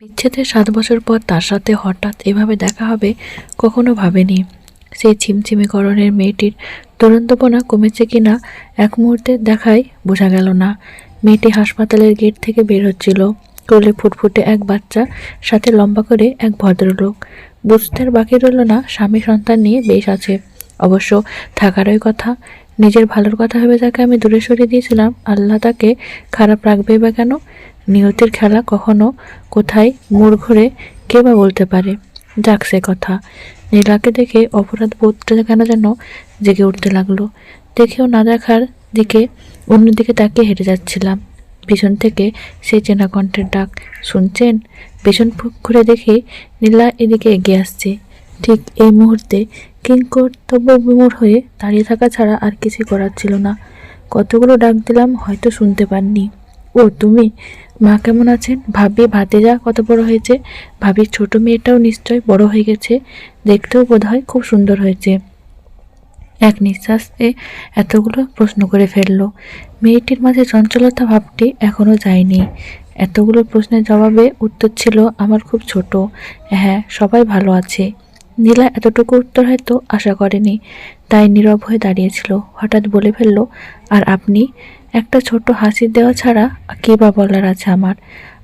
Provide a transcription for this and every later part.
বিচ্ছেদের ৭ বছর পর তার সাথে হঠাৎ এভাবে দেখা হবে কখনো ভাবেনি। সেই ছিমছিমেকরণের মেয়েটির দুরন্তপনা কমেছে কিনা এক মুহূর্তের দেখায় বোঝা গেল না। মেয়েটি হাসপাতালের গেট থেকে বের হচ্ছিল, কোলে ফুটফুটে এক বাচ্চা, সাথে লম্বা করে এক ভদ্রলোক। বুঝতে আর বাকি রইল না স্বামী সন্তান নিয়ে বেশ আছে, অবশ্য থাকারই কথা। নিজের ভালোর কথা ভেবে তাকে আমি দূরে সরিয়ে দিয়েছিলাম, আল্লাহ তাকে খারাপ রাখবেই বা কেন? নিয়তির খেলা কখনো কোথায় মোড় ঘুরে কে বা বলতে পারে। যাক সে কথা। নীলাকে দেখে অপরাধ বোধটা কেন যেন জেগে উঠতে লাগলো। দেখেও না দেখার দিকে অন্যদিকে তাকিয়ে হেঁটে যাচ্ছিলাম। পিছন থেকে সেই চেনা কণ্ঠের ডাক, শুনছেন? পেছন ঘুরে দেখি নীলা এদিকে এগিয়ে আসছে। ঠিক এই মুহূর্তে কিংকর্তব্য বিমূঢ় হয়ে দাঁড়িয়ে থাকা ছাড়া আর কিছু করার ছিল না। কতগুলো ডাক দিলাম, হয়তো শুনতে পাননি। ও তুমি? মা কেমন আছেন? ভাবি ভাতিজা কত বড় হয়েছে? ভাবির ছোট মেয়েটাও নিশ্চয় বড় হয়ে গেছে, দেখতেও বোধহয় খুব সুন্দর হয়েছে। এক নিঃশ্বাসে এতগুলো প্রশ্ন করে ফেলল। মেয়েটির মাঝে চঞ্চলতা ভাবটি এখনো যায়নি। এতগুলো প্রশ্নের জবাবে উত্তর ছিল আমার খুব ছোট, হ্যাঁ সবাই ভালো আছে। নীলা এতটুকু উত্তর হয়তো আশা করেনি, তাই নীরব হয়ে দাঁড়িয়েছিল। হঠাৎ বলে ফেলল, আর আপনি? একটা ছোট হাসি দেওয়া ছাড়া কী বা বলার আছে আমার?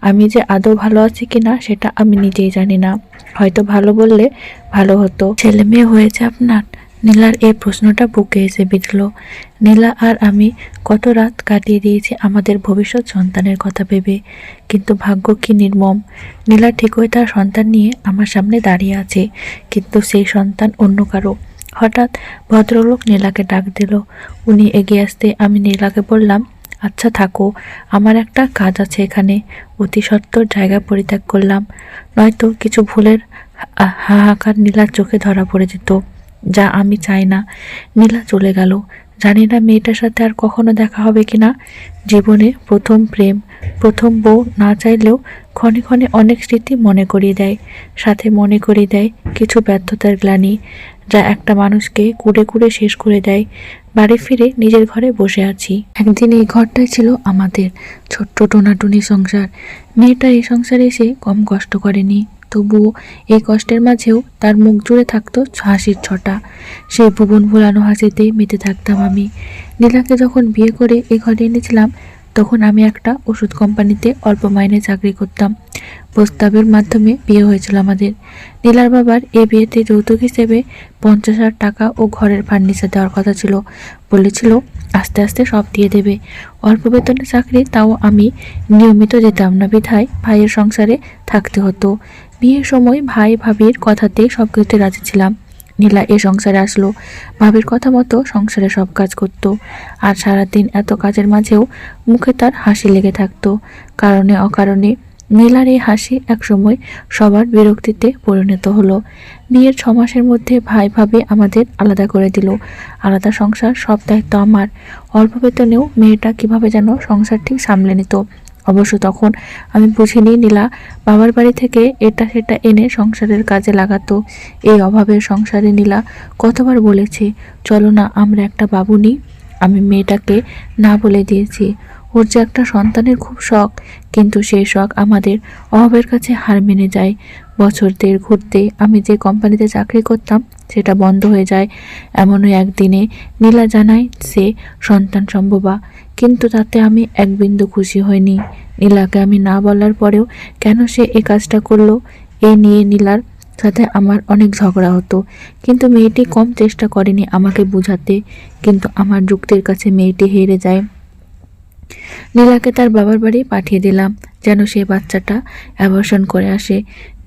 আমি যে আদৌ ভালো আছি কিনা সেটা আমি নিজেই জানি না। হয়তো ভালো বললে ভালো হতো। ছেলে মেয়ে হয়েছে আপনার? নীলার এই প্রশ্নটা বুকে এসে বিঁধল। নীলা আর আমি কত রাত কাটিয়ে দিয়েছি আমাদের ভবিষ্যৎ সন্তানের কথা ভেবে, কিন্তু ভাগ্য কি নির্মম। নীলা ঠিকই তার সন্তান নিয়ে আমার সামনে দাঁড়িয়ে আছে, কিন্তু সেই সন্তান অন্য কারো। হঠাৎ ভদ্রলোক নীলাকে ডাক দিল। উনি এগিয়ে আসতে আমি নীলাকে বললাম, আচ্ছা থাকো, আমার একটা কাজ আছে এখানে। অতি সত্বর জায়গা পরিত্যাগ করলাম, নয়তো কিছু ভুলের হাহাকার নীলার চোখে ধরা পড়ে যেত, যা আমি চাই না। নীলা চলে গেল। জানি না মেয়েটার সাথে আর কখনো দেখা হবে কিনা। জীবনে প্রথম প্রেম, প্রথম বউ না চাইলেও ক্ষণে ক্ষণে অনেক স্মৃতি মনে করিয়ে দেয়, সাথে মনে করিয়ে দেয় কিছু ব্যর্থতার গ্লানি, যা একটা মানুষকে কুড়ে কুড়ে শেষ করে দেয়। বাড়ি ফিরে নিজের ঘরে বসে আছি। একদিন এই ঘরটাই ছিল আমাদের ছোট্ট টোনাটুনি সংসার। মেয়েটা এই সংসারে এসে কম কষ্ট করেনি, তবুও এই কষ্টের মাঝেও তার মুখ জুড়ে থাকতো হাসির ছটা। সেই ভুবন ভোলানো হাসিতেই মেতে থাকতাম আমি। নীলাকে যখন বিয়ে করে এ ঘরে এনেছিলাম, তখন আমি একটা ওষুধ কোম্পানিতে অল্প মাইনে চাকরি করতাম। প্রস্তাবের মাধ্যমে বিয়ে হয়েছিল আমাদের। নীলার বাবার এ বিয়েতে যৌতুক হিসেবে 50,000 টাকা ও ঘরের ফার্নিচার দেওয়ার কথা ছিল। বলেছিল আস্তে আস্তে সব দিয়ে দেবে। অল্প বেতনের চাকরি, তাও আমি নিয়মিত যেতাম না বিধায় ভাইয়ের সংসারে থাকতে হতো। বিয়ের সময় ভাই ভাবির কথাতে সব কিছুতে রাজি ছিলাম। নীলা এ সংসারে আসলো, ভাবির কথা মতো সংসারে সব কাজ করত। আর সারাদিন এত কাজের মাঝেও মুখে তার হাসি লেগে থাকতো। কারণে অকারণে নীলার এই হাসি একসময় সবার বিরক্তিতে পরিণত হলো। বিয়ের 6 মাসের মধ্যে ভাই ভাবি আমাদের আলাদা করে দিল। আলাদা সংসার, সব দায়িত্ব আমার। অল্প বেতনেও মেয়েটা কিভাবে যেন সংসার ঠিক সামলে নিত। অবশ্য তখন আমি বুঝিনি নীলা বাবার বাড়ি থেকে এটা সেটা এনে সংসারের কাজে লাগাতো। এই অভাবের সংসারে নীলা কতবার বলেছে, চলো না আমরা একটা বাবু নিই। আমি মেয়েটাকে না বলে দিয়েছি। ওর যে একটা সন্তানের খুব শখ, কিন্তু সেই শখ আমাদের অভাবের কাছে হার মেনে যায়। বছর দেড় ঘুরতে আমি যে কোম্পানিতে চাকরি করতাম সেটা বন্ধ হয়ে যায়। এমনই একদিনে নীলা জানায় সে সন্তান সম্ভবা, কিন্তু তাতে আমি এক বিন্দু খুশি হইনি। নীলাকে আমি না বলার পরেও কেন সে এই কাজটা করলো, এ নিয়ে নীলার সাথে আমার অনেক ঝগড়া হতো, কিন্তু মেয়েটি কম চেষ্টা করেনি আমাকে বোঝাতে। কিন্তু আমার যুক্তির কাছে মেয়েটি হেরে যায়। নীলাকে তার বাবার বাড়ি পাঠিয়ে দিলাম, যেন সে বাচ্চাটা অ্যাবর্শন করে আসে।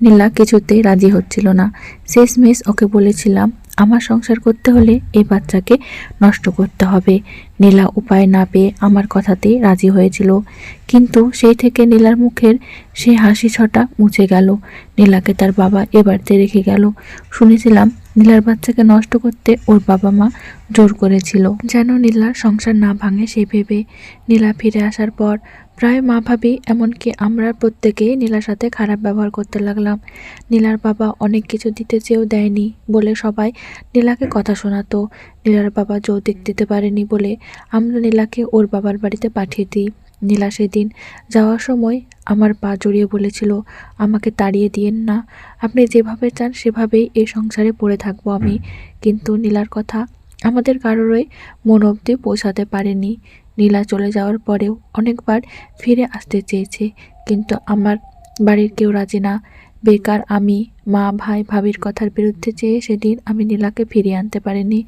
নীলা কিছুতেই রাজি হচ্ছিল না। শেষমেশ ওকে বলেছিলাম, আমার সংসার করতে হলে এই বাচ্চাকে নষ্ট করতে হবে। নীলা উপায় না পেয়ে আমার কথাতেই রাজি হয়েছিল, কিন্তু সেই থেকে নীলার মুখের সেই হাসি ছটা মুছে গেল। নীলাকে তার বাবা এ বাড়িতে রেখে গেল। শুনেছিলাম নীলার বাচ্চাকে নষ্ট করতে ওর বাবা মা জোর করেছিল, যেন নীলার সংসার না ভাঙে সেই ভেবে। নীলা ফিরে আসার পর প্রায় মা ভাবি, এমনকি আমরা প্রত্যেকেই নীলার সাথে খারাপ ব্যবহার করতে লাগলাম। নীলার বাবা অনেক কিছু দিতে চেয়েও দেয়নি বলে সবাই নীলাকে কথা শোনাতো। নীলার বাবা যৌতুক দিতে পারেনি বলে আমরা নীলাকে ওর বাবার বাড়িতে পাঠিয়ে দিই। নীলা সেদিন যাওয়ার সময় আমার পা জড়িয়ে বলেছিল, আমাকে তাড়িয়ে দিয়েন না, আপনি যেভাবে চান সেভাবেই এই সংসারে পড়ে থাকবো আমি। কিন্তু নীলার কথা আমাদের কারোরই মন অবধি পৌঁছাতে পারেনি। নীলা চলে যাওয়ার পরেও অনেকবার ফিরে আসতে চেয়েছে, কিন্তু আমার বাড়ির কেউ রাজি না। বেকার আমি মা ভাই ভাবির কথার বিরুদ্ধে চেয়ে সেদিন আমি নীলাকে ফিরিয়ে আনতে পারিনি।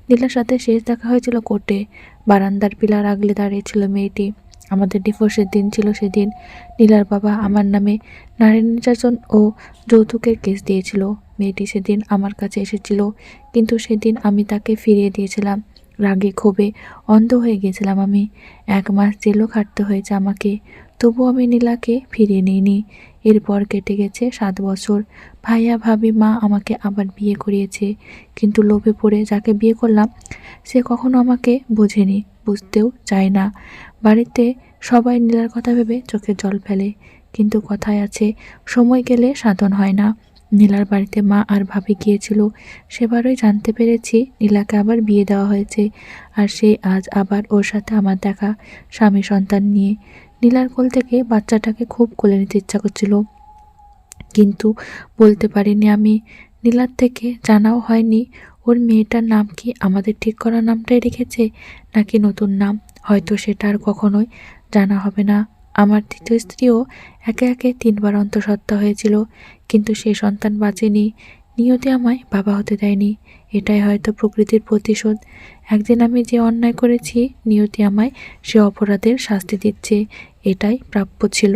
নীলার সাথে শেষ দেখা হয়েছিল কোর্টে। বারান্দার পিলার আগলে দাঁড়িয়েছিল মেয়েটি। আমাদের ডিভোর্সের দিন ছিল সেদিন। নীলার বাবা আমার নামে নারী নির্যাতন ও যৌতুকের কেস দিয়েছিল। মেয়েটি সেদিন আমার কাছে এসেছিল, কিন্তু সেদিন আমি তাকে ফিরিয়ে দিয়েছিলাম। রাগে ক্ষোভে অন্ধ হয়ে গিয়েছিলাম আমি। 1 মাস জেলও খাটতে হয়েছে আমাকে, তবু আমি নীলাকে ফিরিয়ে নিইনি। এরপর কেটে গেছে 7 বছর। ভাইয়া ভাবি মা আমাকে আবার বিয়ে করিয়েছে, কিন্তু লোভে পড়ে যাকে বিয়ে করলাম সে কখনো আমাকে বোঝেনি, বুঝতেও চায় না। বাড়িতে সবাই নীলার কথা ভেবে চোখে জল ফেলে, কিন্তু কথায় আছে সময় গেলে সাধন হয় না। নীলার বাড়িতে মা আর ভাবি গিয়েছিল, সেবারই জানতে পেরেছি নীলাকে আবার বিয়ে দেওয়া হয়েছে, আর সে আজ আবার ওর সাথে আমার দেখা, স্বামী সন্তান নিয়ে। নীলার কোল থেকে বাচ্চাটাকে খুব কোলে নিতে ইচ্ছা করছিল, কিন্তু বলতে পারিনি আমি। নীলার থেকে জানাও হয়নি ওর মেয়েটার নাম কি আমাদের ঠিক করা নামটাই রেখেছে, নাকি নতুন নাম, হয়তো সেটা আর কখনোই জানা হবে না। আমার দ্বিতীয় স্ত্রীও একে একে 3 বার অন্তঃসত্ত্বা হয়েছিল, কিন্তু সে সন্তান বাঁচেনি। নিয়তি আমায় বাবা হতে দেয়নি। এটাই হয়তো প্রকৃতির প্রতিশোধ। একদিন আমি যে অন্যায় করেছি, নিয়তি আমায় সে অপরাধের শাস্তি দিচ্ছে। এটাই প্রাপ্য ছিল।